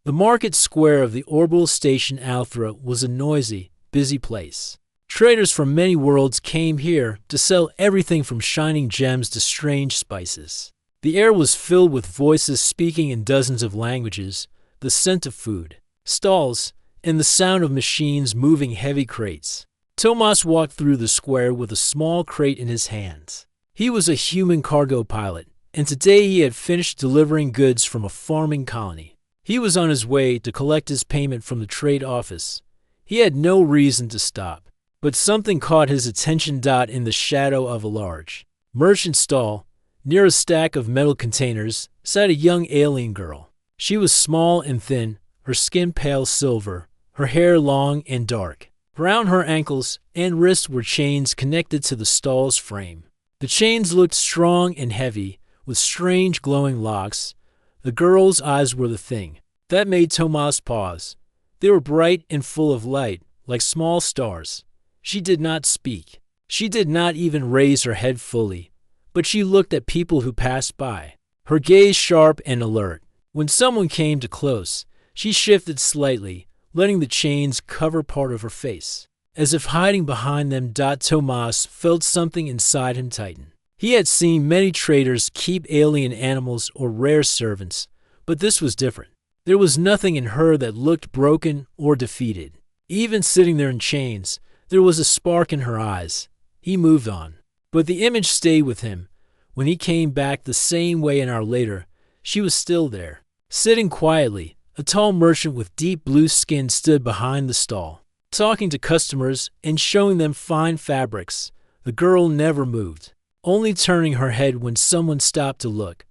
The market square of the orbital station Althra was a noisy, busy place. Traders from many worlds came here to sell everything from shining gems to strange spices. The air was filled with voices speaking in dozens of languages, the scent of food, stalls, and the sound of machines moving heavy crates. Tomas walked through the square with a small crate in his hands. He was a human cargo pilot, and today he had finished delivering goods from a farming colony. He was on his way to collect his payment from the trade office. He had no reason to stop, but something caught his attention. In the shadow of a large merchant stall, near a stack of metal containers, sat a young alien girl. She was small and thin, her skin pale silver, her hair long and dark. Around her ankles and wrists were chains connected to the stall's frame. The chains looked strong and heavy, with strange glowing locks. The girl's eyes were the thing that made Tomas pause. They were bright and full of light, like small stars. She did not speak. She did not even raise her head fully, but she looked at people who passed by, her gaze sharp and alert. When someone came too close, she shifted slightly, letting the chains cover part of her face. As if hiding behind them, Tomas felt something inside him tighten. He had seen many traders keep alien animals or rare servants, but this was different. There was nothing in her that looked broken or defeated. Even sitting there in chains, there was a spark in her eyes. He moved on, but the image stayed with him. When he came back the same way an hour later, she was still there, sitting quietly. A tall merchant with deep blue skin stood behind the stall, talking to customers and showing them fine fabrics. The girl never moved, only turning her head when someone stopped to look.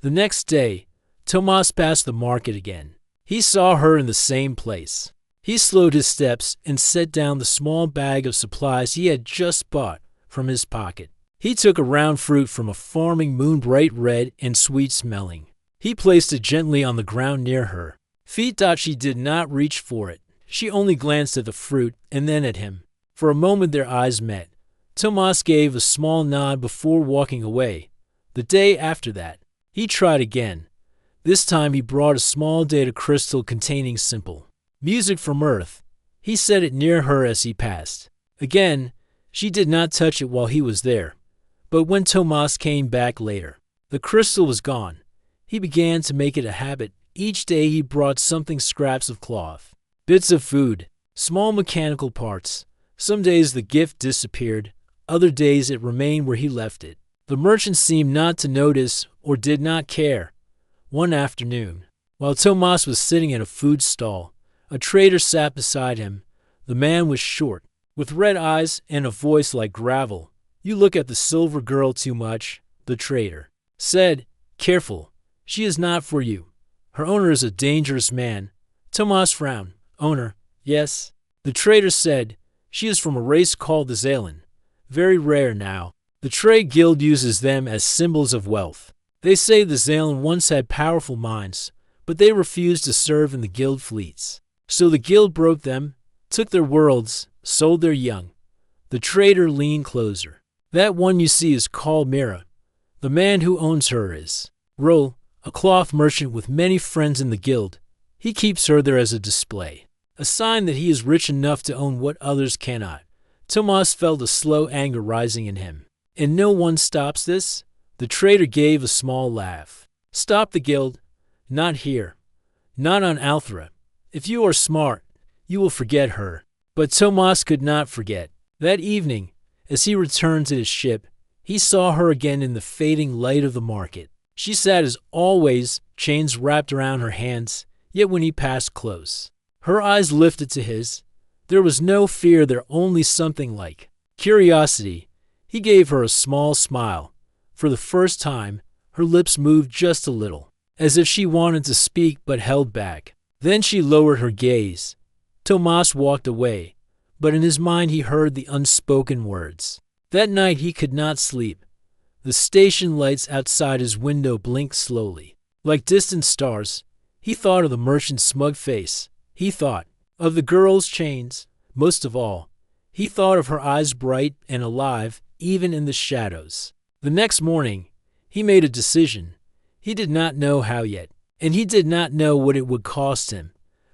The next day, Tomas passed the market again. He saw her in the same place. He slowed his steps and set down the small bag of supplies he had just bought from his pocket. He took a round fruit from a farming moon, bright red and sweet-smelling. He placed it gently on the ground near her. Feet. She did not reach for it. She only glanced at the fruit and then at him. For a moment their eyes met. Tomas gave a small nod before walking away. The day after that, he tried again. This time he brought a small data crystal containing simple music from Earth. He set it near her as he passed. Again, she did not touch it while he was there. But when Tomas came back later, the crystal was gone. He began to make it a habit. Each day he brought something: scraps of cloth, bits of food, small mechanical parts. Some days the gift disappeared. Other days it remained where he left it. The merchant seemed not to notice or did not care. One afternoon, while Tomas was sitting at a food stall, a trader sat beside him. The man was short, with red eyes and a voice like gravel. "You look at the silver girl too much," the trader said. "Careful, she is not for you. Her owner is a dangerous man." Tomas frowned. "Owner? Yes." The trader said, "She is from a race called the Zalen. Very rare now. The trade guild uses them as symbols of wealth. They say the Zalen once had powerful minds, but they refused to serve in the guild fleets. So the guild broke them, took their worlds, sold their young." The trader leaned closer. "That one you see is called Mira. The man who owns her is Roll, a cloth merchant with many friends in the guild. He keeps her there as a display, a sign that he is rich enough to own what others cannot." Tomas felt a slow anger rising in him. "And no one stops this?" The trader gave a small laugh. "Stop the guild? Not here. Not on Althra. If you are smart, you will forget her." But Tomas could not forget. That evening, as he returned to his ship, he saw her again in the fading light of the market. She sat as always, chains wrapped around her hands, yet when he passed close, her eyes lifted to his. There was no fear there, only something like curiosity. He gave her a small smile. For the first time, her lips moved just a little, as if she wanted to speak but held back. Then she lowered her gaze. Tomas walked away, but in his mind he heard the unspoken words. That night he could not sleep. The station lights outside his window blinked slowly, like distant stars. He thought of the merchant's smug face. He thought of the girl's chains. Most of all, he thought of her eyes, bright and alive, even in the shadows. The next morning, he made a decision. He did not know how yet. and he did not know what it would cost him.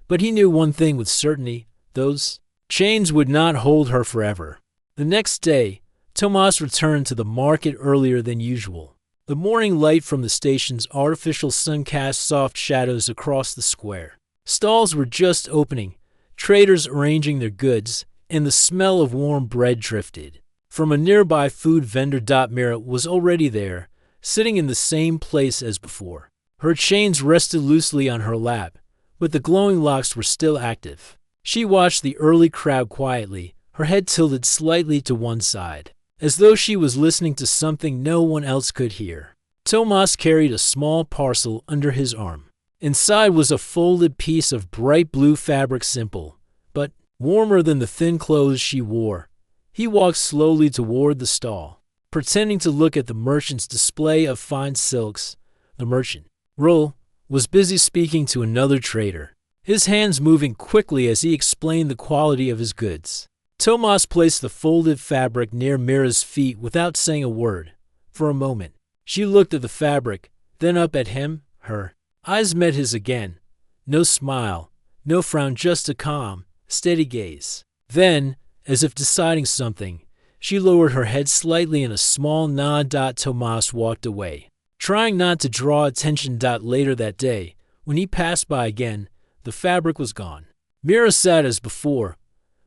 But he knew one thing with certainty: those chains would not hold her forever. The next day, Tomas returned to the market earlier than usual. The morning light from the station's artificial sun cast soft shadows across the square. Stalls were just opening, traders arranging their goods, and the smell of warm bread drifted. From a nearby food vendor, Mira was already there, sitting in the same place as before. Her chains rested loosely on her lap, but the glowing locks were still active. She watched the early crowd quietly, her head tilted slightly to one side, as though she was listening to something no one else could hear. Tomas carried a small parcel under his arm. Inside was a folded piece of bright blue fabric, simple, but warmer than the thin clothes she wore. He walked slowly toward the stall, pretending to look at the merchant's display of fine silks. The merchant, Roll, was busy speaking to another trader, his hands moving quickly as he explained the quality of his goods. Tomas placed the folded fabric near Mira's feet without saying a word. For a moment, she looked at the fabric, then up at him. Her eyes met his again. No smile, no frown, just a calm, steady gaze. Then, as if deciding something, she lowered her head slightly in a small nod. Tomas walked away, trying not to draw attention. Later that day, when he passed by again, the fabric was gone. Mira sat as before,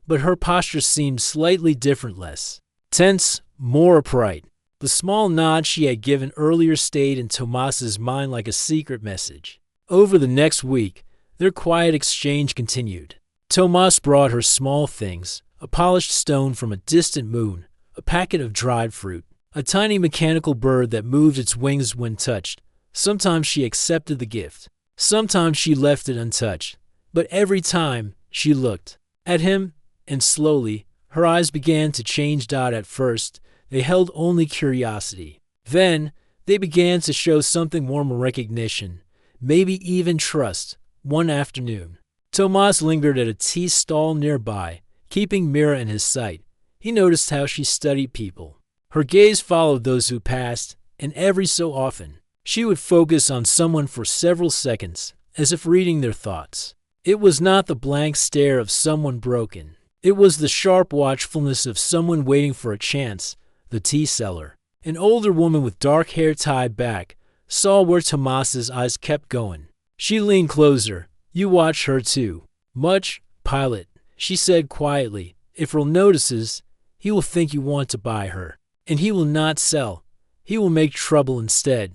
but her posture seemed slightly different, less tense, more upright. The small nod she had given earlier stayed in Tomas's mind like a secret message. Over the next week, their quiet exchange continued. Tomas brought her small things: a polished stone from a distant moon, a packet of dried fruit, a tiny mechanical bird that moved its wings when touched. Sometimes she accepted the gift, sometimes she left it untouched, but every time she looked at him, and slowly her eyes began to change. At first, they held only curiosity. Then, they began to show something warmer: recognition, maybe even trust. One afternoon, Tomas lingered at a tea stall nearby, keeping Mira in his sight. He noticed how she studied people. Her gaze followed those who passed, and every so often, she would focus on someone for several seconds, as if reading their thoughts. It was not the blank stare of someone broken. It was the sharp watchfulness of someone waiting for a chance. The tea seller, an older woman with dark hair tied back, saw where Tomas's eyes kept going. She leaned closer. "You watch her too much, pilot," she said quietly. "If Earl notices, he will think you want to buy her, and he will not sell. He will make trouble instead."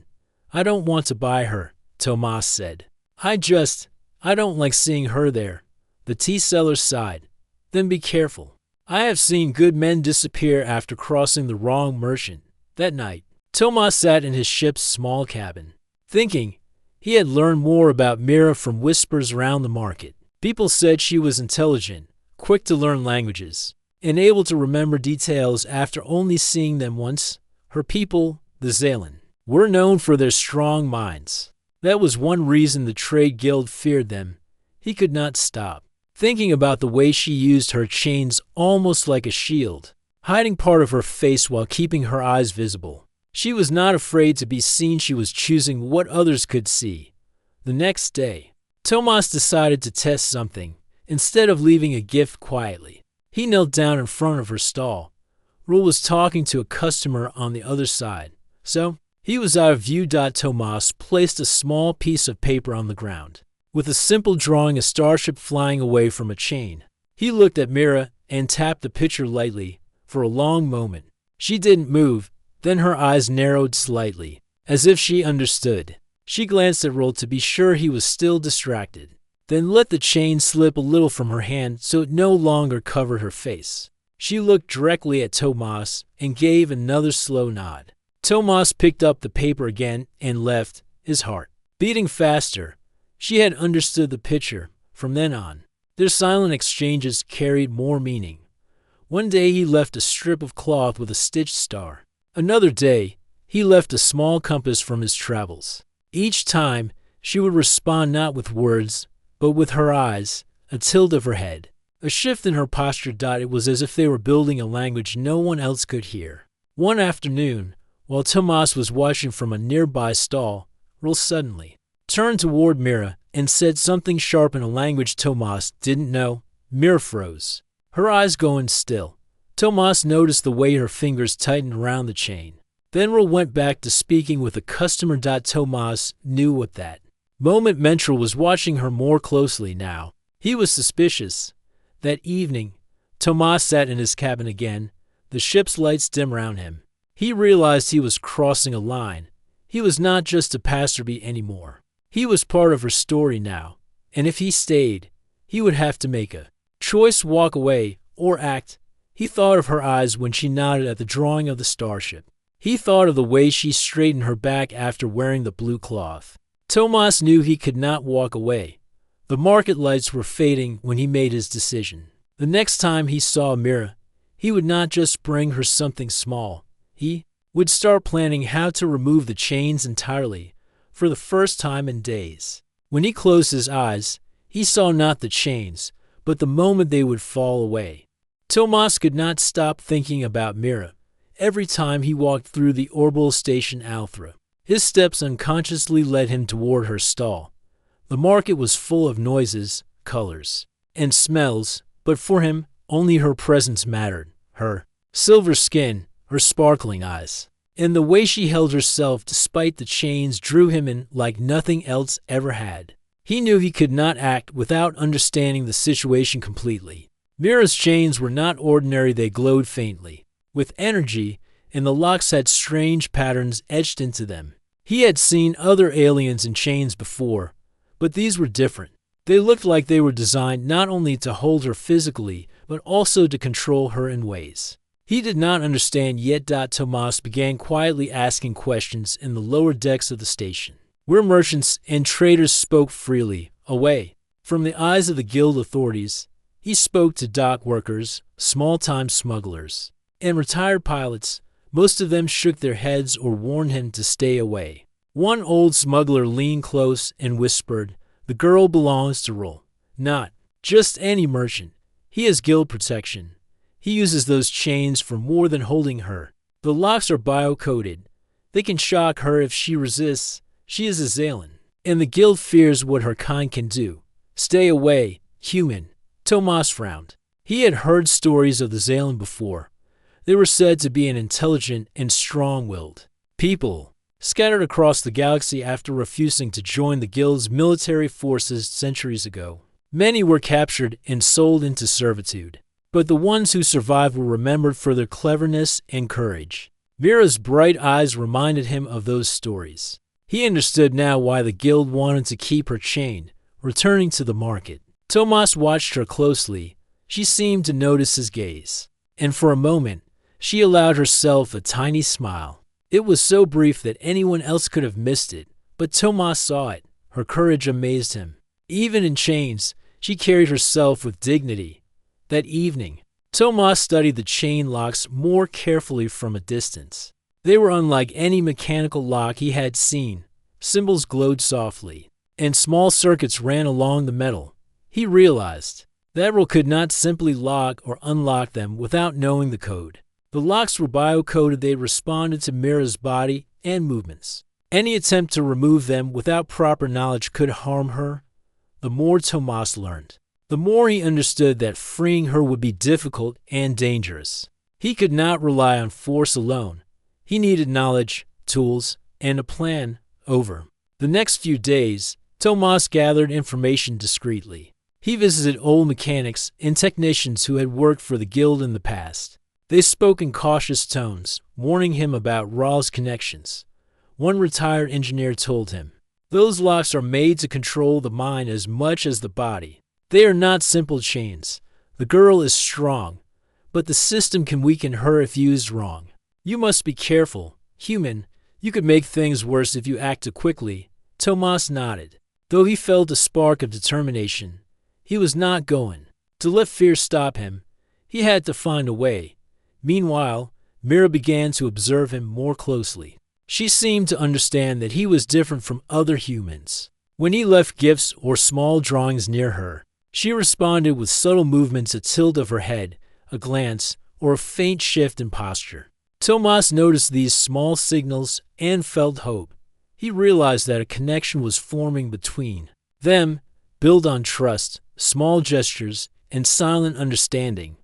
"I don't want to buy her," Tomas said. I don't like seeing her there." The tea seller sighed. "Then be careful. I have seen good men disappear after crossing the wrong merchant." That night, Tomas sat in his ship's small cabin, thinking. He had learned more about Mira from whispers around the market. People said she was intelligent, quick to learn languages, and able to remember details after only seeing them once. Her people, the Zalen, were known for their strong minds. That was one reason the trade guild feared them. He could not stop thinking about the way she used her chains almost like a shield, hiding part of her face while keeping her eyes visible. She was not afraid to be seen. She was choosing what others could see. The next day, Tomas decided to test something. Instead of leaving a gift quietly, he knelt down in front of her stall. Rule was talking to a customer on the other side, so he was out of view. Tomas placed a small piece of paper on the ground, with a simple drawing: a starship flying away from a chain. He looked at Mira and tapped the picture lightly. For a long moment, she didn't move. Then her eyes narrowed slightly, as if she understood. She glanced at Roll to be sure he was still distracted, then let the chain slip a little from her hand so it no longer covered her face. She looked directly at Tomas and gave another slow nod. Tomas picked up the paper again and left, his heart beating faster. She had understood the picture. From then on, their silent exchanges carried more meaning. One day he left a strip of cloth with a stitched star. Another day, he left a small compass from his travels. Each time, she would respond not with words, but with her eyes, a tilt of her head, a shift in her posture. It was as if they were building a language no one else could hear. One afternoon, while Tomas was watching from a nearby stall, Roll suddenly turned toward Mira and said something sharp in a language Tomas didn't know. Mira froze, her eyes going still. Tomas noticed the way her fingers tightened around the chain. Then Mira went back to speaking with a customer. Tomas knew what that moment Mentrel was watching her more closely now. He was suspicious. That evening, Tomas sat in his cabin again, the ship's lights dim around him. He realized he was crossing a line. He was not just a passerby anymore. He was part of her story now, and if he stayed, he would have to make a choice: walk away or act. He thought of her eyes when she nodded at the drawing of the starship. He thought of the way she straightened her back after wearing the blue cloth. Tomas knew he could not walk away. The market lights were fading when he made his decision. The next time he saw Mira, he would not just bring her something small. He would start planning how to remove the chains entirely, for the first time in days. When he closed his eyes, he saw not the chains, but the moment they would fall away. Tomas could not stop thinking about Mira. Every time he walked through the orbital station Althra, his steps unconsciously led him toward her stall. The market was full of noises, colors, and smells, but for him, only her presence mattered. Her silver skin, her sparkling eyes, and the way she held herself despite the chains drew him in like nothing else ever had. He knew he could not act without understanding the situation completely. Mira's chains were not ordinary. They glowed faintly with energy, and the locks had strange patterns etched into them. He had seen other aliens in chains before, but these were different. They looked like they were designed not only to hold her physically, but also to control her in ways he did not understand yet. Tomas began quietly asking questions in the lower decks of the station, where merchants and traders spoke freely. Away from the eyes of the guild authorities, he spoke to dock workers, small-time smugglers, and retired pilots. Most of them shook their heads or warned him to stay away. One old smuggler leaned close and whispered, "The girl belongs to Roll, not just any merchant. He has guild protection. He uses those chains for more than holding her. The locks are bio-coded. They can shock her if she resists. She is a Zalan, and the guild fears what her kind can do. Stay away, human." Tomas frowned. He had heard stories of the Zalan before. They were said to be an intelligent and strong-willed people, scattered across the galaxy after refusing to join the guild's military forces centuries ago. Many were captured and sold into servitude, but the ones who survived were remembered for their cleverness and courage. Mira's bright eyes reminded him of those stories. He understood now why the guild wanted to keep her chained. Returning to the market, Tomas watched her closely. She seemed to notice his gaze, and for a moment, she allowed herself a tiny smile. It was so brief that anyone else could have missed it, but Tomas saw it. Her courage amazed him. Even in chains, she carried herself with dignity. That evening, Tomas studied the chain locks more carefully from a distance. They were unlike any mechanical lock he had seen. Symbols glowed softly, and small circuits ran along the metal. He realized that Roll could not simply lock or unlock them without knowing the code. The locks were bio-coded. They responded to Mira's body and movements. Any attempt to remove them without proper knowledge could harm her. The more Tomas learned, the more he understood that freeing her would be difficult and dangerous. He could not rely on force alone. He needed knowledge, tools, and a plan. Over the next few days, Tomas gathered information discreetly. He visited old mechanics and technicians who had worked for the guild in the past. They spoke in cautious tones, warning him about Ra's connections. One retired engineer told him, "Those locks are made to control the mind as much as the body. They are not simple chains. The girl is strong, but the system can weaken her if used wrong. You must be careful. Human, you could make things worse if you act too quickly." Tomas nodded. Though he felt a spark of determination, he was not going to let fear stop him. He had to find a way. Meanwhile, Mira began to observe him more closely. She seemed to understand that he was different from other humans. When he left gifts or small drawings near her, she responded with subtle movements, a tilt of her head, a glance, or a faint shift in posture. Tomas noticed these small signals and felt hope. He realized that a connection was forming between them, built on trust, small gestures, and silent understanding.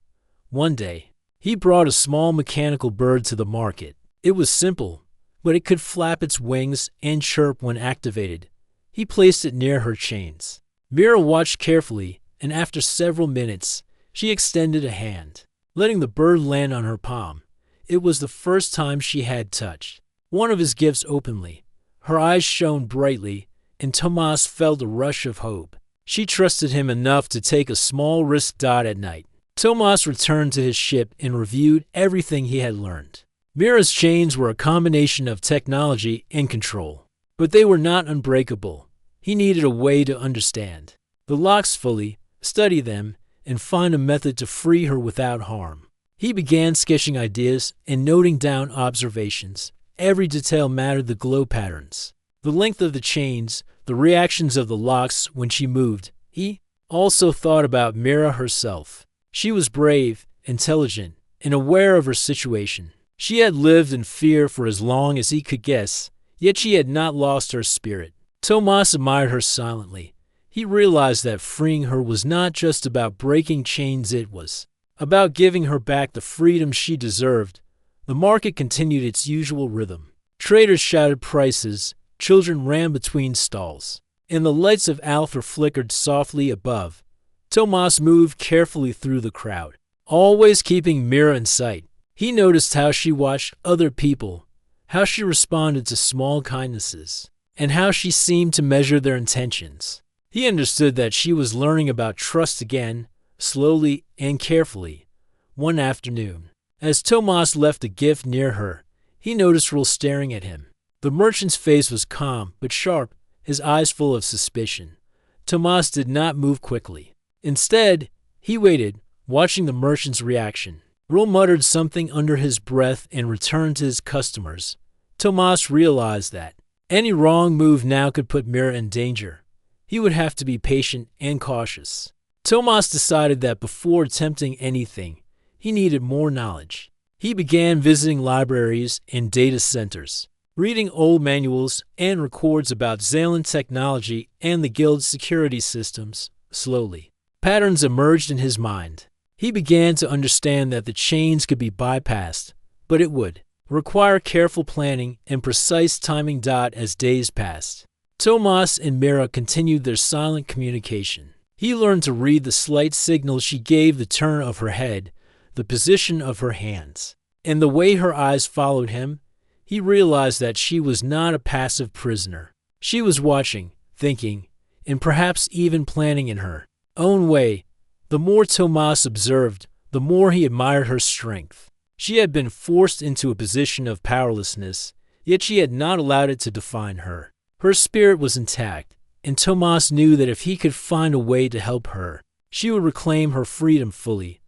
One day, he brought a small mechanical bird to the market. It was simple, but it could flap its wings and chirp when activated. He placed it near her chains. Mira watched carefully, and after several minutes, she extended a hand, letting the bird land on her palm. It was the first time she had touched one of his gifts openly. Her eyes shone brightly, and Tomas felt a rush of hope. She trusted him enough to take a small risk at night. Tomas returned to his ship and reviewed everything he had learned. Mira's chains were a combination of technology and control, but they were not unbreakable. He needed a way to understand the locks fully, study them, and find a method to free her without harm. He began sketching ideas and noting down observations. Every detail mattered: the glow patterns, the length of the chains, the reactions of the locks when she moved. He also thought about Mira herself. She was brave, intelligent, and aware of her situation. She had lived in fear for as long as he could guess, yet she had not lost her spirit. Tomas admired her silently. He realized that freeing her was not just about breaking chains, it was about giving her back the freedom she deserved. The market continued its usual rhythm. Traders shouted prices, children ran between stalls, and the lights of Alpha flickered softly above. Tomas moved carefully through the crowd, always keeping Mira in sight. He noticed how she watched other people, how she responded to small kindnesses, and how she seemed to measure their intentions. He understood that she was learning about trust again, slowly and carefully. One afternoon, as Tomas left a gift near her, he noticed Rul staring at him. The merchant's face was calm but sharp, his eyes full of suspicion. Tomas did not move quickly. Instead, he waited, watching the merchant's reaction. Rul muttered something under his breath and returned to his customers. Tomas realized that any wrong move now could put Mira in danger. He would have to be patient and cautious. Tomas decided that before attempting anything, he needed more knowledge. He began visiting libraries and data centers, reading old manuals and records about Xalan technology and the guild's security systems. Slowly, patterns emerged in his mind. He began to understand that the chains could be bypassed, but it would require careful planning and precise timing. As days passed, Tomas and Mira continued their silent communication. He learned to read the slight signals she gave, the turn of her head, the position of her hands, and the way her eyes followed him. He realized that she was not a passive prisoner. She was watching, thinking, and perhaps even planning in her own way. The more Tomas observed, the more he admired her strength. She had been forced into a position of powerlessness, yet she had not allowed it to define her. Her spirit was intact, and Tomas knew that if he could find a way to help her, she would reclaim her freedom fully.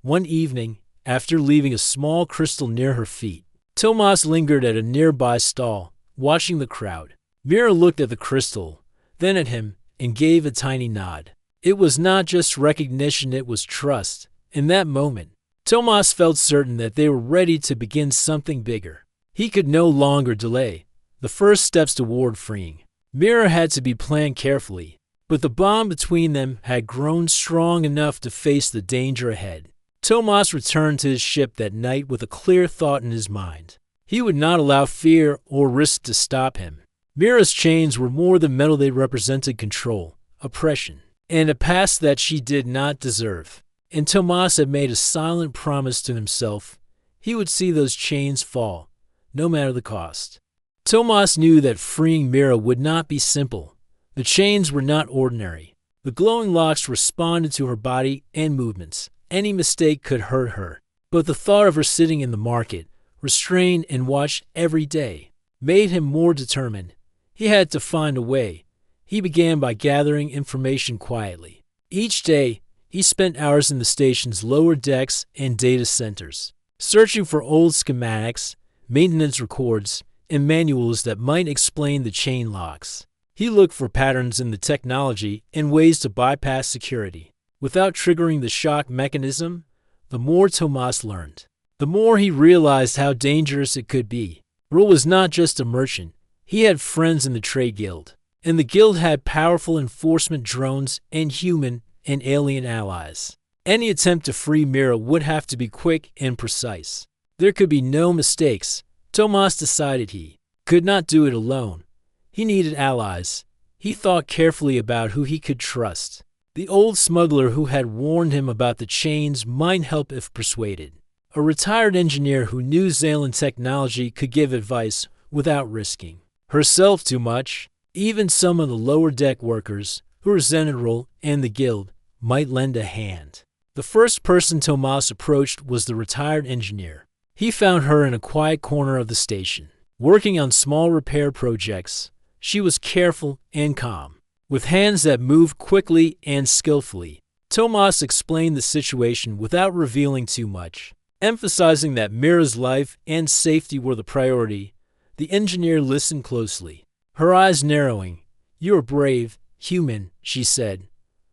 One evening, after leaving a small crystal near her feet, Tomas lingered at a nearby stall, watching the crowd. Mira looked at the crystal, then at him, and gave a tiny nod. It was not just recognition, it was trust. In that moment, Tomas felt certain that they were ready to begin something bigger. He could no longer delay the first steps toward freeing Mira had to be planned carefully, but the bond between them had grown strong enough to face the danger ahead. Tomas returned to his ship that night with a clear thought in his mind. He would not allow fear or risk to stop him. Mira's chains were more than metal, they represented control, oppression, and a past that she did not deserve. And Tomas had made a silent promise to himself. He would see those chains fall, no matter the cost. Tomas knew that freeing Mira would not be simple. The chains were not ordinary. The glowing locks responded to her body and movements. Any mistake could hurt her. But the thought of her sitting in the market, restrained and watched every day, made him more determined. He had to find a way. He began by gathering information quietly. Each day, he spent hours in the station's lower decks and data centers, searching for old schematics, maintenance records, and manuals that might explain the chain locks. He looked for patterns in the technology and ways to bypass security without triggering the shock mechanism. The more Tomas learned, the more he realized how dangerous it could be. Rul was not just a merchant. He had friends in the trade guild, and the guild had powerful enforcement drones and human and alien allies. Any attempt to free Mira would have to be quick and precise. There could be no mistakes. Tomas decided he could not do it alone. He needed allies. He thought carefully about who he could trust. The old smuggler who had warned him about the chains might help if persuaded. A retired engineer who knew Zalan technology could give advice without risking herself too much. Even some of the lower deck workers, who were Zenadrol and the guild, might lend a hand. The first person Tomas approached was the retired engineer. He found her in a quiet corner of the station, working on small repair projects. She was careful and calm, with hands that moved quickly and skillfully. Tomas explained the situation without revealing too much, emphasizing that Mira's life and safety were the priority. The engineer listened closely, her eyes narrowing. "You are brave, human," she said,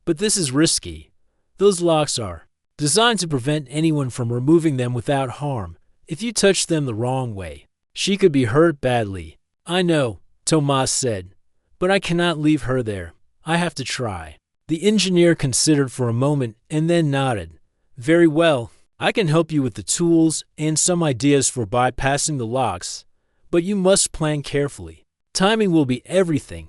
"but this is risky. Those locks are designed to prevent anyone from removing them without harm. If you touch them the wrong way, she could be hurt badly." "I know," Tomas said, "but I cannot leave her there. I have to try." The engineer considered for a moment and then nodded. "Very well. I can help you with the tools and some ideas for bypassing the locks, but you must plan carefully. Timing will be everything."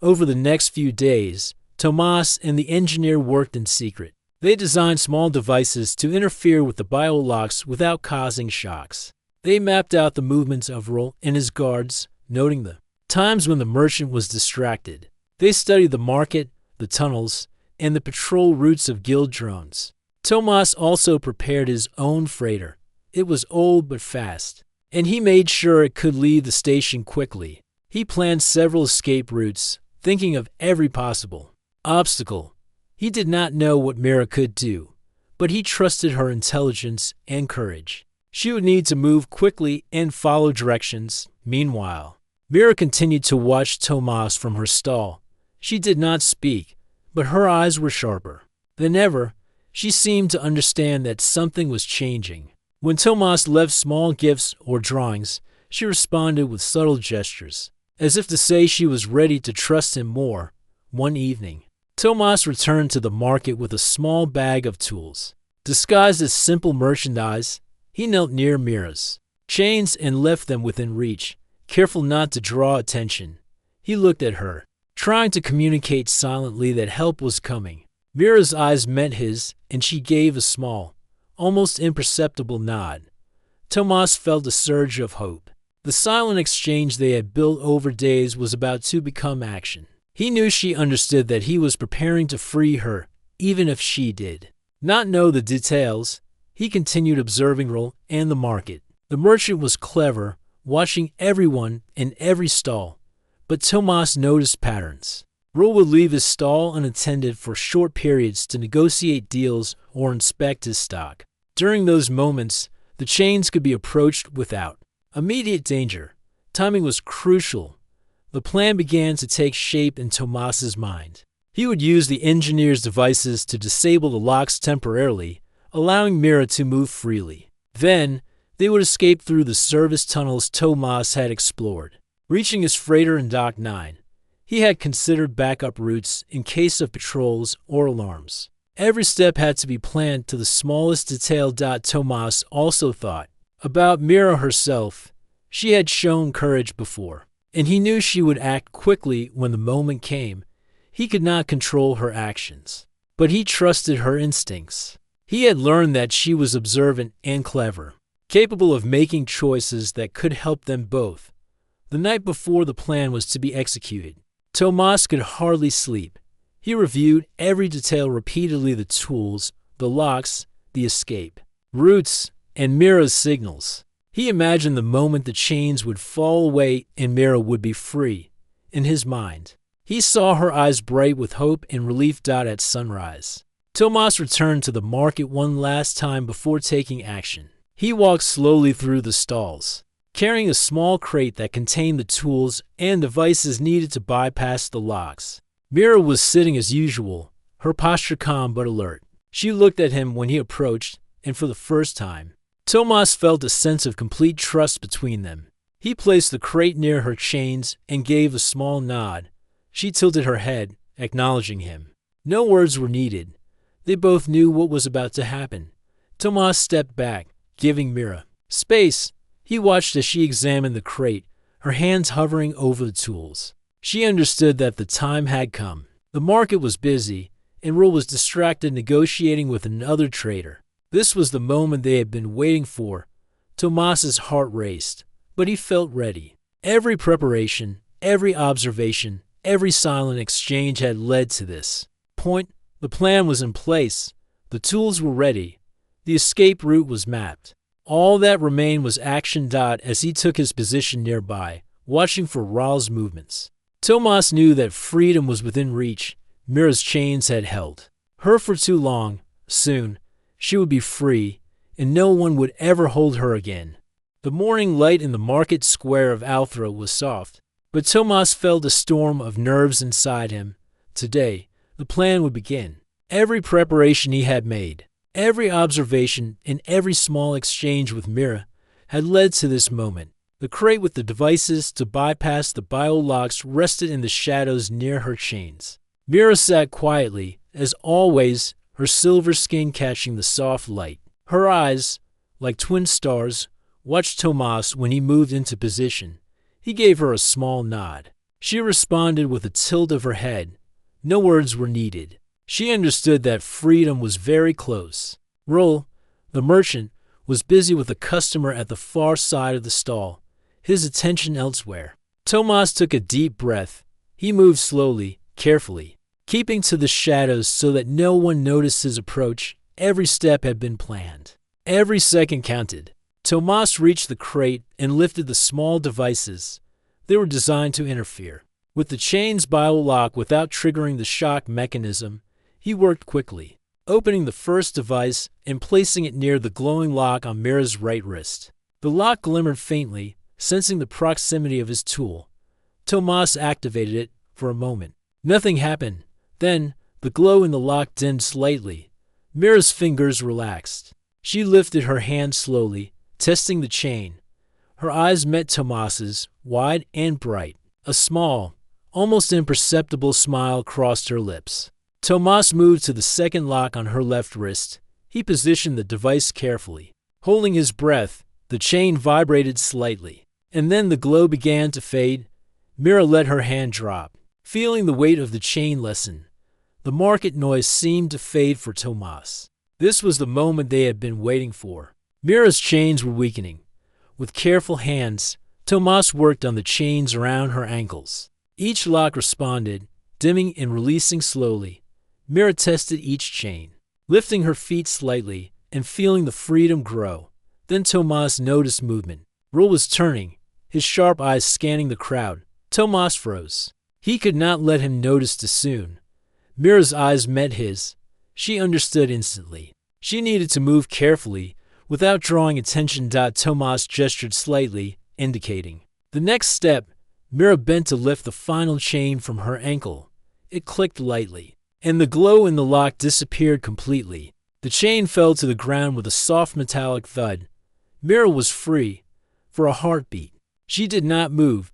Over the next few days, Tomas and the engineer worked in secret. They designed small devices to interfere with the biolocks without causing shocks. They mapped out the movements of Rol and his guards, noting the times when the merchant was distracted. They studied the market, the tunnels, and the patrol routes of guild drones. Tomas also prepared his own freighter. It was old but fast, and he made sure it could leave the station quickly. He planned several escape routes, thinking of every possible obstacle. He did not know what Mira could do, but he trusted her intelligence and courage. She would need to move quickly and follow directions. Meanwhile, Mira continued to watch Tomas from her stall. She did not speak, but her eyes were sharper than ever. She seemed to understand that something was changing. When Tomas left small gifts or drawings, she responded with subtle gestures, as if to say she was ready to trust him more. One evening, Tomas returned to the market with a small bag of tools. Disguised as simple merchandise, he knelt near Mira's chains and left them within reach, careful not to draw attention. He looked at her, trying to communicate silently that help was coming. Mira's eyes met his, and she gave a small, almost imperceptible nod. Tomas felt a surge of hope. The silent exchange they had built over days was about to become action. He knew she understood that he was preparing to free her, even if she did not know the details. He continued observing Rol and the market. The merchant was clever, watching everyone in every stall, but Tomas noticed patterns. Rol would leave his stall unattended for short periods to negotiate deals or inspect his stock. During those moments, the chains could be approached without immediate danger. Timing was crucial. The plan began to take shape in Tomas's mind. He would use the engineer's devices to disable the locks temporarily, allowing Mira to move freely. Then, they would escape through the service tunnels Tomas had explored. Reaching his freighter in Dock 9, he had considered backup routes in case of patrols or alarms. Every step had to be planned to the smallest detail. Tomas also thought about Mira herself. She had shown courage before, and he knew she would act quickly when the moment came. He could not control her actions, but he trusted her instincts. He had learned that she was observant and clever, capable of making choices that could help them both. The night before the plan was to be executed, Tomas could hardly sleep. He reviewed every detail repeatedly: the tools, the locks, the escape routes, and Mira's signals. He imagined the moment the chains would fall away and Mira would be free. In his mind, he saw her eyes bright with hope and relief. At sunrise, Tomas returned to the market one last time before taking action. He walked slowly through the stalls, carrying a small crate that contained the tools and devices needed to bypass the locks. Mira was sitting as usual, her posture calm but alert. She looked at him when he approached, and for the first time, Tomas felt a sense of complete trust between them. He placed the crate near her chains and gave a small nod. She tilted her head, acknowledging him. No words were needed. They both knew what was about to happen. Tomas stepped back, giving Mira space. He watched as she examined the crate, her hands hovering over the tools. She understood that the time had come. The market was busy, and Roel was distracted negotiating with another trader. This was the moment they had been waiting for. Tomas's heart raced, but he felt ready. Every preparation, every observation, every silent exchange had led to this point. The plan was in place. The tools were ready. The escape route was mapped. All that remained was action. As he took his position nearby, watching for Raul's movements. Tomas knew that freedom was within reach. Mira's chains had held her for too long. Soon, she would be free, and no one would ever hold her again. The morning light in the market square of Althra was soft, but Tomas felt a storm of nerves inside him. Today, the plan would begin. Every preparation he had made, every observation, and every small exchange with Mira had led to this moment. The crate with the devices to bypass the biolocks rested in the shadows near her chains. Mira sat quietly, as always, her silver skin catching the soft light. Her eyes, like twin stars, watched Tomas when he moved into position. He gave her a small nod. She responded with a tilt of her head. No words were needed. She understood that freedom was very close. Roel, the merchant, was busy with a customer at the far side of the stall, his attention elsewhere. Tomas took a deep breath. He moved slowly, carefully, keeping to the shadows so that no one noticed his approach. Every step had been planned. Every second counted. Tomas reached the crate and lifted the small devices. They were designed to interfere with the chain's biolock without triggering the shock mechanism. He worked quickly, opening the first device and placing it near the glowing lock on Mira's right wrist. The lock glimmered faintly, sensing the proximity of his tool. Tomas activated it for a moment. Nothing happened. Then, the glow in the lock dimmed slightly. Mira's fingers relaxed. She lifted her hand slowly, testing the chain. Her eyes met Tomas's, wide and bright. A small, almost imperceptible smile crossed her lips. Tomas moved to the second lock on her left wrist. He positioned the device carefully. Holding his breath, the chain vibrated slightly. And then the glow began to fade. Mira let her hand drop, feeling the weight of the chain lessen. The market noise seemed to fade for Tomas. This was the moment they had been waiting for. Mira's chains were weakening. With careful hands, Tomas worked on the chains around her ankles. Each lock responded, dimming and releasing slowly. Mira tested each chain, lifting her feet slightly and feeling the freedom grow. Then Tomas noticed movement. Roel was turning, his sharp eyes scanning the crowd. Tomas froze. He could not let him notice too soon. Mira's eyes met his. She understood instantly. She needed to move carefully, without drawing attention. Tomas gestured slightly, indicating the next step. Mira bent to lift the final chain from her ankle. It clicked lightly, and the glow in the lock disappeared completely. The chain fell to the ground with a soft metallic thud. Mira was free. For a heartbeat, she did not move.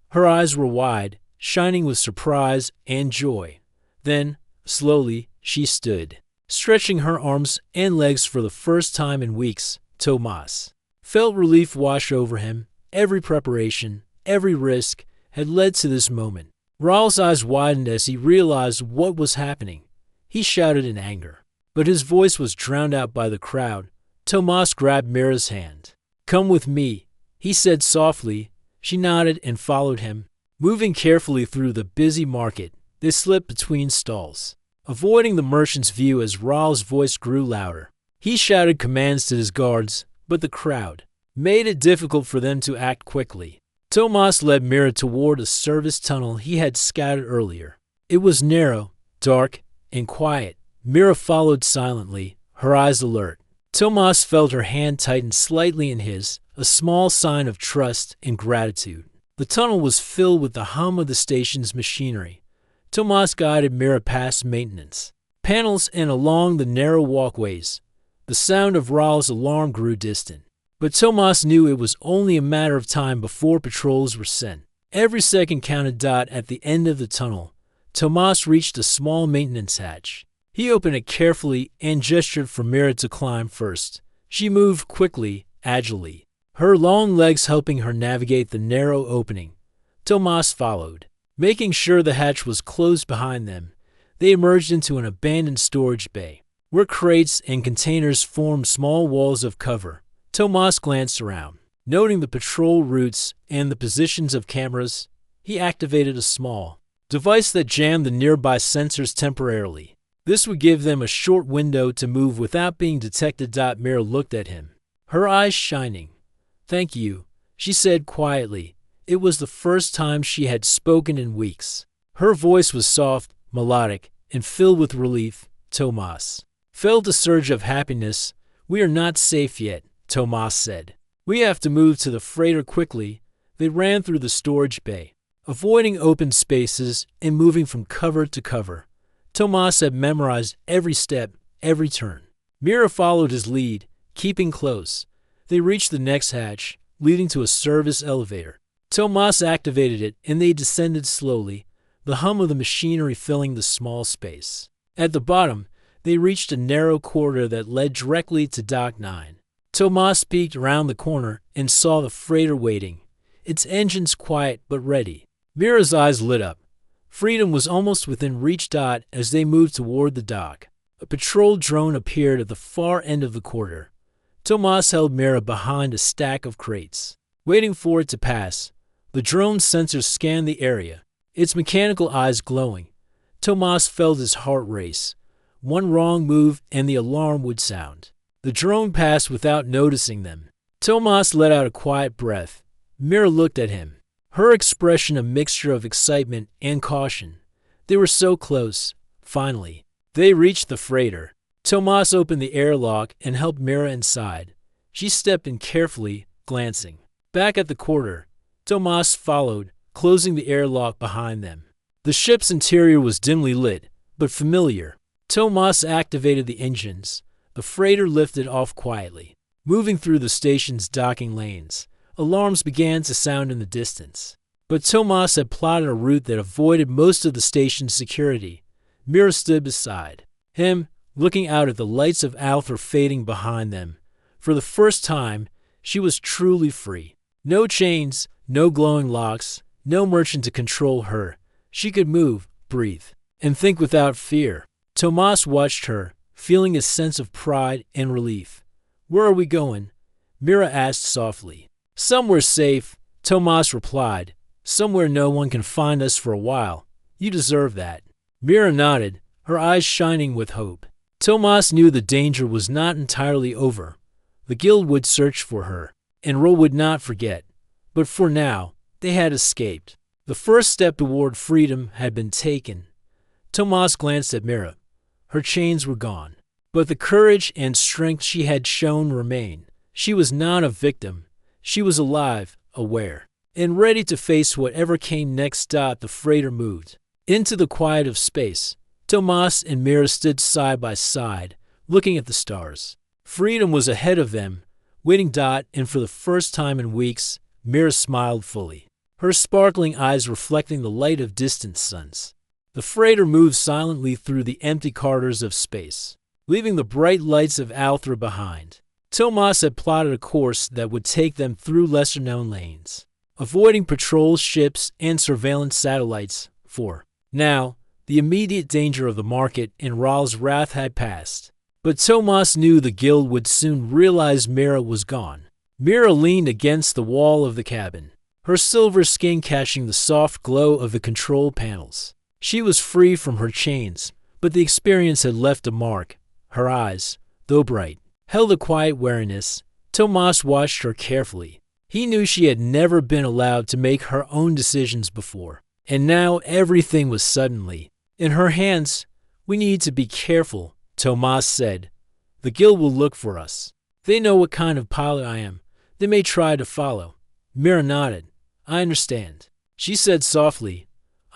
Her eyes were wide, shining with surprise and joy. Then, slowly, she stood, stretching her arms and legs for the first time in weeks. Tomas felt relief wash over him. Every preparation, every risk had led to this moment. Raul's eyes widened as he realized what was happening. He shouted in anger, but his voice was drowned out by the crowd. Tomas grabbed Mira's hand. "Come with me," he said softly. She nodded and followed him. Moving carefully through the busy market, they slipped between stalls, avoiding the merchant's view as Raul's voice grew louder. He shouted commands to his guards, but the crowd made it difficult for them to act quickly. Tomas led Mira toward a service tunnel he had scouted earlier. It was narrow, dark, and quiet. Mira followed silently, her eyes alert. Tomas felt her hand tighten slightly in his, a small sign of trust and gratitude. The tunnel was filled with the hum of the station's machinery. Tomas guided Mira past maintenance panels and along the narrow walkways. The sound of Raul's alarm grew distant. But Tomas knew it was only a matter of time before patrols were sent. Every second counted. At the end of the tunnel, Tomas reached a small maintenance hatch. He opened it carefully and gestured for Mira to climb first. She moved quickly, agilely, her long legs helping her navigate the narrow opening. Tomas followed. Making sure the hatch was closed behind them, they emerged into an abandoned storage bay, where crates and containers formed small walls of cover. Tomas glanced around. Noting the patrol routes and the positions of cameras, he activated a small device that jammed the nearby sensors temporarily. This would give them a short window to move without being detected. Mira looked at him, her eyes shining. "Thank you," she said quietly. It was the first time she had spoken in weeks. Her voice was soft, melodic, and filled with relief. Tomas felt a surge of happiness. "We are not safe yet," Tomas said. "We have to move to the freighter quickly." They ran through the storage bay, avoiding open spaces and moving from cover to cover. Tomas had memorized every step, every turn. Mira followed his lead, keeping close. They reached the next hatch, leading to a service elevator. Tomas activated it, and they descended slowly, the hum of the machinery filling the small space. At the bottom, they reached a narrow corridor that led directly to Dock 9. Tomas peeked around the corner and saw the freighter waiting, its engines quiet but ready. Mira's eyes lit up. Freedom was almost within reach. As they moved toward the dock, a patrol drone appeared at the far end of the corridor. Tomas held Mira behind a stack of crates, waiting for it to pass. The drone's sensors scanned the area, its mechanical eyes glowing. Tomas felt his heart race. One wrong move and the alarm would sound. The drone passed without noticing them. Tomas let out a quiet breath. Mira looked at him, her expression a mixture of excitement and caution. They were so close. Finally, they reached the freighter. Tomas opened the airlock and helped Mira inside. She stepped in carefully, glancing back at the corridor. Tomas followed, closing the airlock behind them. The ship's interior was dimly lit, but familiar. Tomas activated the engines. The freighter lifted off quietly, moving through the station's docking lanes. Alarms began to sound in the distance. But Tomas had plotted a route that avoided most of the station's security. Mira stood beside him, looking out at the lights of Althor fading behind them. For the first time, she was truly free. No chains, no glowing locks, no merchant to control her. She could move, breathe, and think without fear. Tomas watched her, feeling a sense of pride and relief. "Where are we going?" Mira asked softly. "Somewhere safe," Tomas replied. "Somewhere no one can find us for a while. You deserve that." Mira nodded, her eyes shining with hope. Tomas knew the danger was not entirely over. The guild would search for her, and Ro would not forget. But for now, they had escaped. The first step toward freedom had been taken. Tomas glanced at Mira. Her chains were gone, but the courage and strength she had shown remained. She was not a victim. She was alive, aware, and ready to face whatever came next. The freighter moved into the quiet of space. Tomas and Mira stood side by side, looking at the stars. Freedom was ahead of them, waiting. And for the first time in weeks, Mira smiled fully, her sparkling eyes reflecting the light of distant suns. The freighter moved silently through the empty corridors of space, leaving the bright lights of Althor behind. Tomas had plotted a course that would take them through lesser-known lanes, avoiding patrol ships and surveillance satellites. For now, the immediate danger of the market and Ral's wrath had passed. But Tomas knew the guild would soon realize Mira was gone. Mira leaned against the wall of the cabin, her silver skin catching the soft glow of the control panels. She was free from her chains, but the experience had left a mark. Her eyes, though bright, held a quiet wariness. Tomas watched her carefully. He knew she had never been allowed to make her own decisions before, and now everything was suddenly in her hands. "We need to be careful," Tomas said. "The guild will look for us. They know what kind of pilot I am. They may try to follow." Mira nodded. "I understand," she said softly.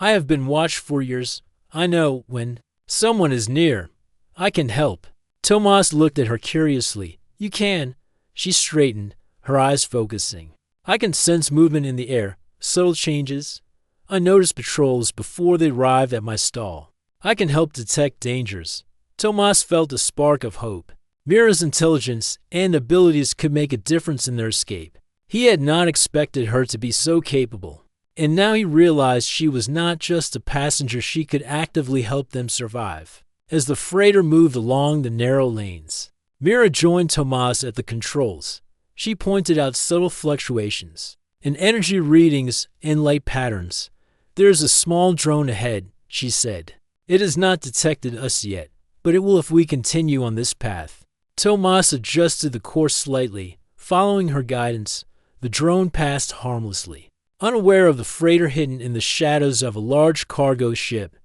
"I have been watched for years. I know when someone is near. I can help." Tomas looked at her curiously. "You can?" She straightened, her eyes focusing. I can sense movement in the air, subtle changes. I notice patrols before they arrive at my stall. I can help detect dangers. Tomas felt a spark of hope. Mira's intelligence and abilities could make a difference in their escape. He had not expected her to be so capable, and now he realized she was not just a passenger, she could actively help them survive. As the freighter moved along the narrow lanes, Mira joined Tomas at the controls. She pointed out subtle fluctuations in energy readings and light patterns. "There is a small drone ahead," she said. "It has not detected us yet, but it will if we continue on this path." Tomas adjusted the course slightly. Following her guidance, the drone passed harmlessly. Unaware of the freighter hidden in the shadows of a large cargo ship,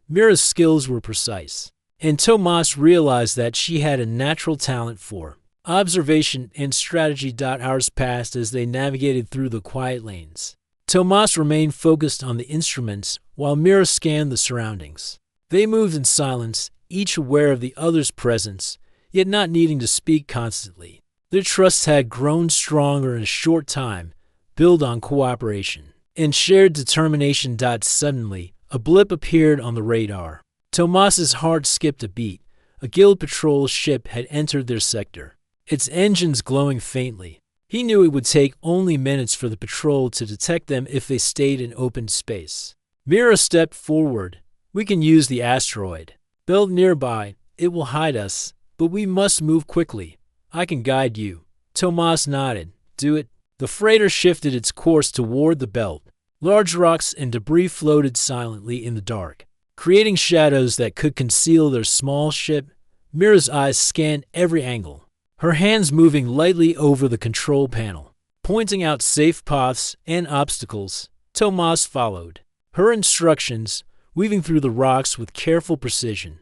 Mira's skills were precise, and Tomas realized that she had a natural talent for observation and strategy. Hours passed as they navigated through the quiet lanes. Tomas remained focused on the instruments while Mira scanned the surroundings. They moved in silence, each aware of the other's presence, yet not needing to speak constantly. Their trust had grown stronger in a short time, built on cooperation and shared determination. Suddenly, a blip appeared on the radar. Tomas's heart skipped a beat. A guild patrol ship had entered their sector, its engines glowing faintly. He knew it would take only minutes for the patrol to detect them if they stayed in open space. Mira stepped forward. "We can use the asteroid belt nearby. It will hide us, but we must move quickly. I can guide you." Tomas nodded. "Do it." The freighter shifted its course toward the belt. Large rocks and debris floated silently in the dark, creating shadows that could conceal their small ship. Mira's eyes scanned every angle, her hands moving lightly over the control panel, pointing out safe paths and obstacles. Tomas followed her instructions, weaving through the rocks with careful precision.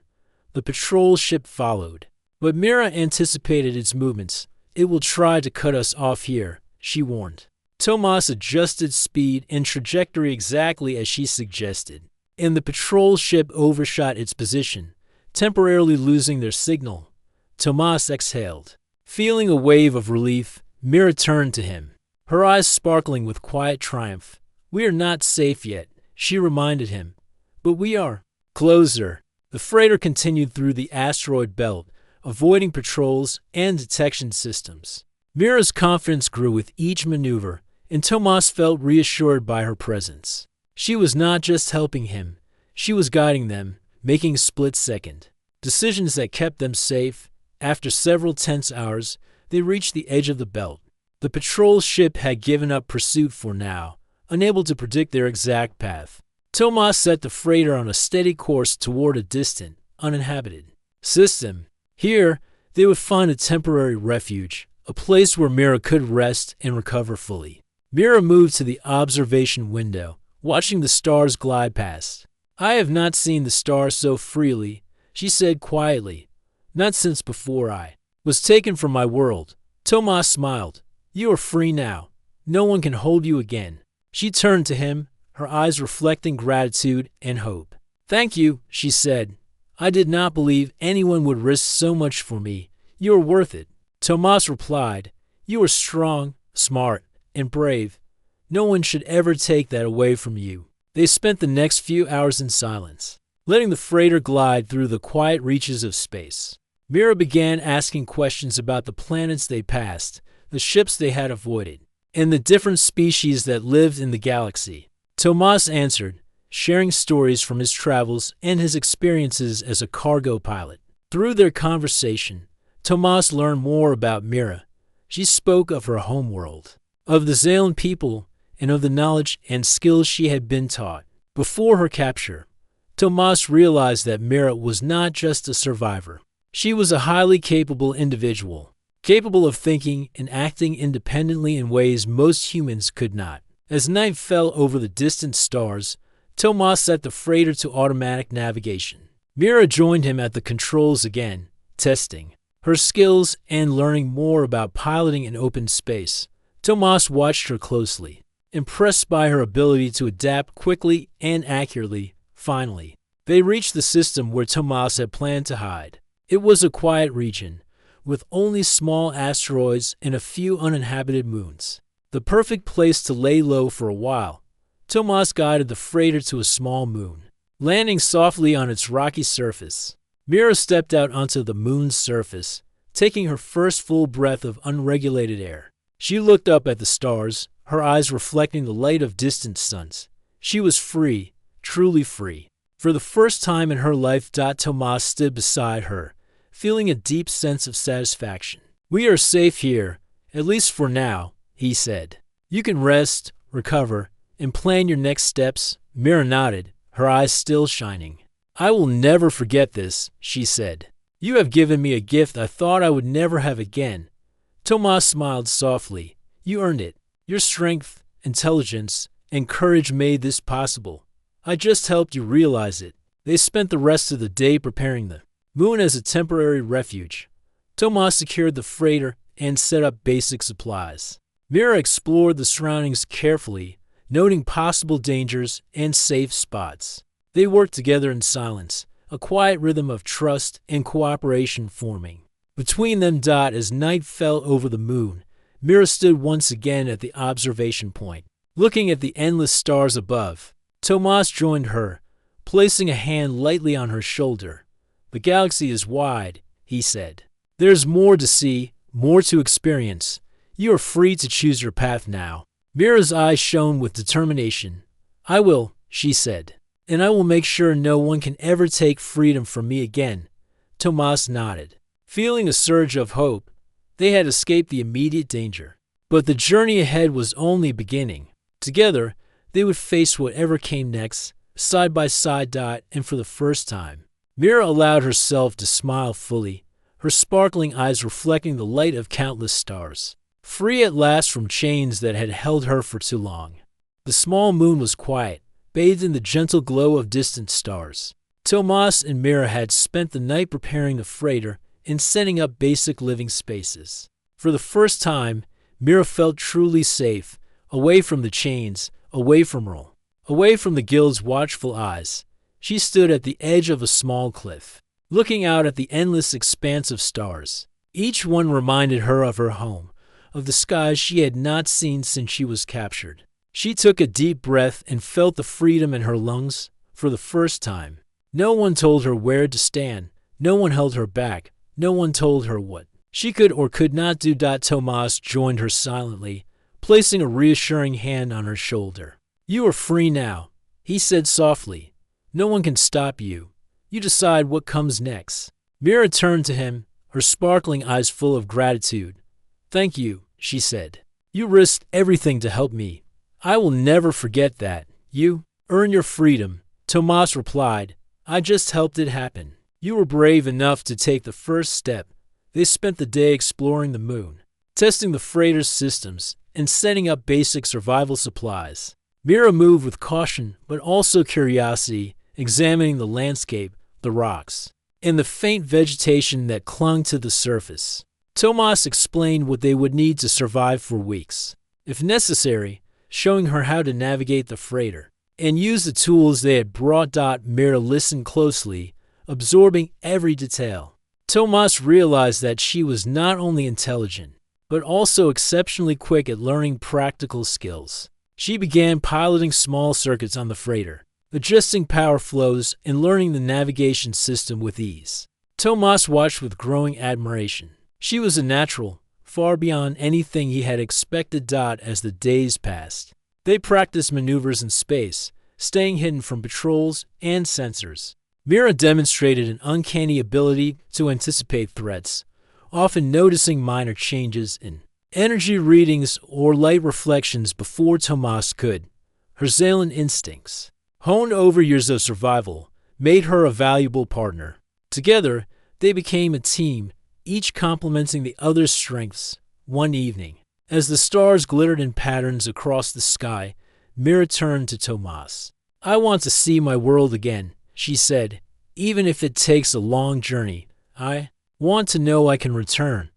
The patrol ship followed, but Mira anticipated its movements. "It will try to cut us off here," she warned. Tomas adjusted speed and trajectory exactly as she suggested, and the patrol ship overshot its position, temporarily losing their signal. Tomas exhaled. Feeling a wave of relief, Mira turned to him, her eyes sparkling with quiet triumph. "We are not safe yet," she reminded him, "but we are closer." The freighter continued through the asteroid belt, avoiding patrols and detection systems. Mira's confidence grew with each maneuver, and Tomas felt reassured by her presence. She was not just helping him, she was guiding them, making split-second decisions that kept them safe. After several tense hours, they reached the edge of the belt. The patrol ship had given up pursuit for now, unable to predict their exact path. Tomas set the freighter on a steady course toward a distant, uninhabited system. Here, they would find a temporary refuge, a place where Mira could rest and recover fully. Mira moved to the observation window, watching the stars glide past. "I have not seen the stars so freely," she said quietly. "Not since before I was taken from my world." Tomas smiled. "You are free now. No one can hold you again." She turned to him, her eyes reflecting gratitude and hope. "Thank you," she said. "I did not believe anyone would risk so much for me. You are worth it." Tomas replied, "You are strong, smart, and brave. No one should ever take that away from you." They spent the next few hours in silence, letting the freighter glide through the quiet reaches of space. Mira began asking questions about the planets they passed, the ships they had avoided, and the different species that lived in the galaxy. Tomas answered, sharing stories from his travels and his experiences as a cargo pilot. Through their conversation, Tomas learned more about Mira. She spoke of her homeworld, of the Zalen people, and of the knowledge and skills she had been taught. Before her capture, Tomas realized that Mira was not just a survivor. She was a highly capable individual, capable of thinking and acting independently in ways most humans could not. As night fell over the distant stars, Tomas set the freighter to automatic navigation. Mira joined him at the controls again, testing her skills and learning more about piloting in open space. Tomas watched her closely, impressed by her ability to adapt quickly and accurately. Finally, they reached the system where Tomas had planned to hide. It was a quiet region, with only small asteroids and a few uninhabited moons. The perfect place to lay low for a while. Tomas guided the freighter to a small moon, landing softly on its rocky surface. Mira stepped out onto the moon's surface, taking her first full breath of unregulated air. She looked up at the stars, her eyes reflecting the light of distant suns. She was free, truly free. For the first time in her life, Tomas stood beside her, feeling a deep sense of satisfaction. "We are safe here, at least for now," he said. "You can rest, recover, and plan your next steps." Mira nodded, her eyes still shining. "I will never forget this," she said. "You have given me a gift I thought I would never have again." Tomas smiled softly. "You earned it. Your strength, intelligence, and courage made this possible. I just helped you realize it." They spent the rest of the day preparing the moon as a temporary refuge. Tomas secured the freighter and set up basic supplies. Mira explored the surroundings carefully, noting possible dangers and safe spots. They worked together in silence, a quiet rhythm of trust and cooperation forming. Between them, as night fell over the moon, Mira stood once again at the observation point, looking at the endless stars above. Tomas joined her, placing a hand lightly on her shoulder. "The galaxy is wide," he said. "There's more to see, more to experience. You are free to choose your path now." Mira's eyes shone with determination. "I will," she said, "and I will make sure no one can ever take freedom from me again." Tomas nodded, feeling a surge of hope. They had escaped the immediate danger. But the journey ahead was only beginning. Together, they would face whatever came next, side by side, and for the first time. Mira allowed herself to smile fully, her sparkling eyes reflecting the light of countless stars. Free at last from chains that had held her for too long. The small moon was quiet, bathed in the gentle glow of distant stars. Tomas and Mira had spent the night preparing the freighter and setting up basic living spaces. For the first time, Mira felt truly safe, away from the chains, away from Earl, away from the guild's watchful eyes. She stood at the edge of a small cliff, looking out at the endless expanse of stars. Each one reminded her of her home, of the skies she had not seen since she was captured. She took a deep breath and felt the freedom in her lungs for the first time. No one told her where to stand. No one held her back. No one told her what she could or could not do. Tomas joined her silently, placing a reassuring hand on her shoulder. "You are free now," he said softly. "No one can stop you. You decide what comes next." Mira turned to him, her sparkling eyes full of gratitude. "Thank you," she said. "You risked everything to help me. I will never forget that. You earned your freedom." Tomas replied, "I just helped it happen. You were brave enough to take the first step." They spent the day exploring the moon, testing the freighter's systems, and setting up basic survival supplies. Mira moved with caution, but also curiosity, examining the landscape, the rocks, and the faint vegetation that clung to the surface. Tomas explained what they would need to survive for weeks, if necessary, showing her how to navigate the freighter and use the tools they had brought. Mira listened closely, absorbing every detail. Tomas realized that she was not only intelligent, but also exceptionally quick at learning practical skills. She began piloting small circuits on the freighter, adjusting power flows and learning the navigation system with ease. Tomas watched with growing admiration. She was a natural, far beyond anything he had expected. As the days passed, they practiced maneuvers in space, staying hidden from patrols and sensors. Mira demonstrated an uncanny ability to anticipate threats, often noticing minor changes in energy readings or light reflections before Tomas could. Her Xalan instincts, honed over years of survival, made her a valuable partner. Together, they became a team, each complementing the other's strengths. One evening, as the stars glittered in patterns across the sky, Mira turned to Tomas. "I want to see my world again," she said, "even if it takes a long journey. I want to know I can return."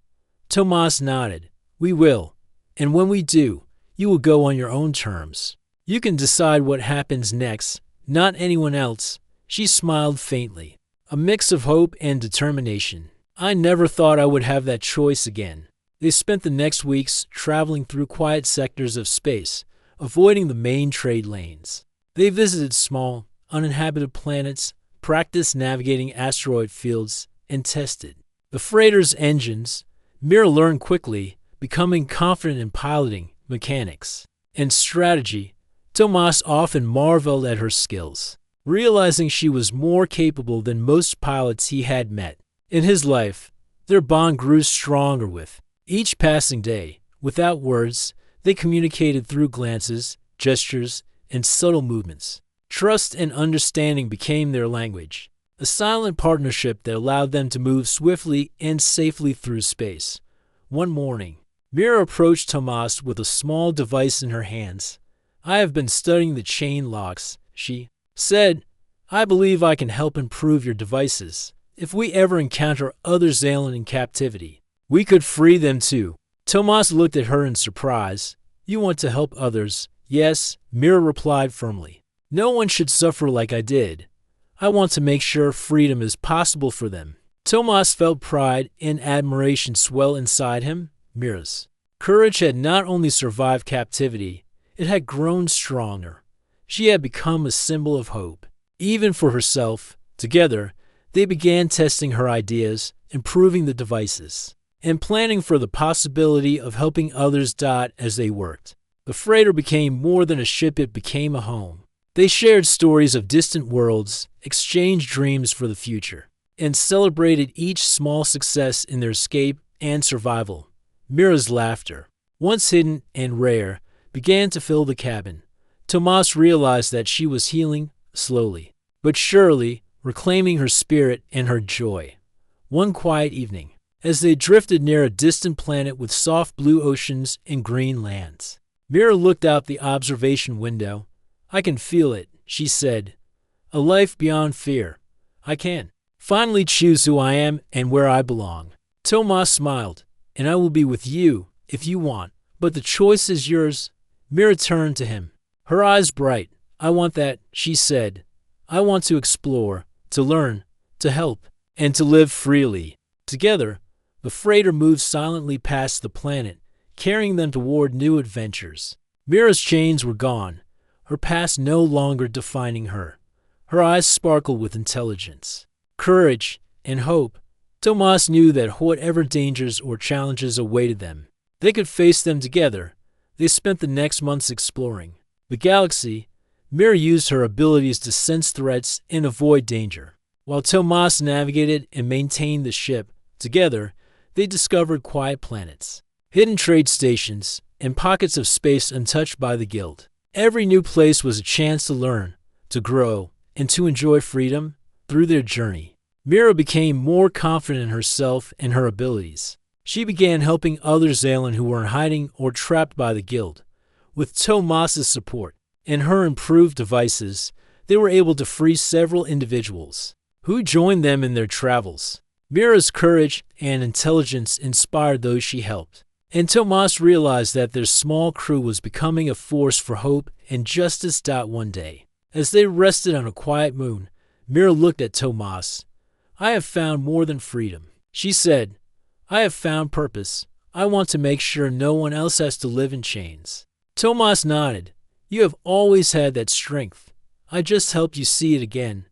Tomas nodded. "We will. And when we do, you will go on your own terms. You can decide what happens next, not anyone else." She smiled faintly, a mix of hope and determination. I never thought I would have that choice again. They spent the next weeks traveling through quiet sectors of space, avoiding the main trade lanes. They visited small, uninhabited planets, practiced navigating asteroid fields, and tested the freighter's engines. Mira learned quickly, becoming confident in piloting, mechanics, and strategy. Tomas often marveled at her skills, realizing she was more capable than most pilots he had met. In his life, their bond grew stronger with each passing day. Without words, they communicated through glances, gestures, and subtle movements. Trust and understanding became their language, a silent partnership that allowed them to move swiftly and safely through space. One morning, Mira approached Tomas with a small device in her hands. "I have been studying the chain locks," she said. "I believe I can help improve your devices. If we ever encounter other Xalen in captivity, we could free them too." Tomas looked at her in surprise. "You want to help others?" "Yes," Mira replied firmly. "No one should suffer like I did. I want to make sure freedom is possible for them." Tomas felt pride and admiration swell inside him. Mira's courage had not only survived captivity, it had grown stronger. She had become a symbol of hope, even for herself. Together, they began testing her ideas, improving the devices, and planning for the possibility of helping others. As they worked, the freighter became more than a ship, it became a home. They shared stories of distant worlds, exchanged dreams for the future, and celebrated each small success in their escape and survival. Mira's laughter, once hidden and rare, began to fill the cabin. Tomas realized that she was healing, slowly but surely, reclaiming her spirit and her joy. One quiet evening, as they drifted near a distant planet with soft blue oceans and green lands, Mira looked out the observation window. "I can feel it," she said. "A life beyond fear. I can finally choose who I am and where I belong." Tomas smiled. "And I will be with you if you want, but the choice is yours." Mira turned to him, her eyes bright. "I want that," she said. "I want to explore, to learn, to help, and to live freely." Together, the freighter moved silently past the planet, carrying them toward new adventures. Mira's chains were gone, her past no longer defining her. Her eyes sparkled with intelligence, courage, and hope. Tomas knew that whatever dangers or challenges awaited them, they could face them together. They spent the next months exploring the galaxy. Mira used her abilities to sense threats and avoid danger, while Tomas navigated and maintained the ship. Together, they discovered quiet planets, hidden trade stations, and pockets of space untouched by the Guild. Every new place was a chance to learn, to grow, and to enjoy freedom. Through their journey, Mira became more confident in herself and her abilities. She began helping other Xalen who were in hiding or trapped by the Guild. With Tomas's support and her improved devices, they were able to free several individuals who joined them in their travels. Mira's courage and intelligence inspired those she helped, and Tomas realized that their small crew was becoming a force for hope and justice. One day, as they rested on a quiet moon, Mira looked at Tomas. "I have found more than freedom," she said. "I have found purpose. I want to make sure no one else has to live in chains." Tomas nodded. "You have always had that strength. I just helped you see it again."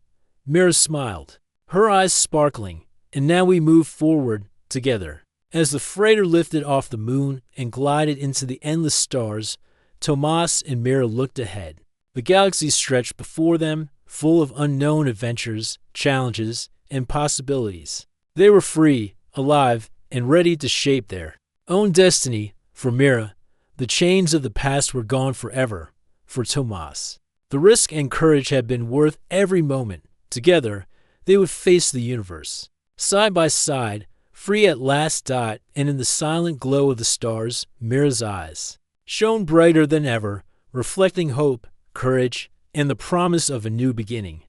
Mira smiled, her eyes sparkling. "And now we move forward together." As the freighter lifted off the moon and glided into the endless stars, Tomas and Mira looked ahead. The galaxy stretched before them, full of unknown adventures, challenges, and possibilities. They were free, alive, and ready to shape their own destiny. For Mira, the chains of the past were gone forever. For Tomas, the risk and courage had been worth every moment. Together, they would face the universe, side by side, free at last. And in the silent glow of the stars, Mira's eyes shone brighter than ever, reflecting hope, courage, and the promise of a new beginning.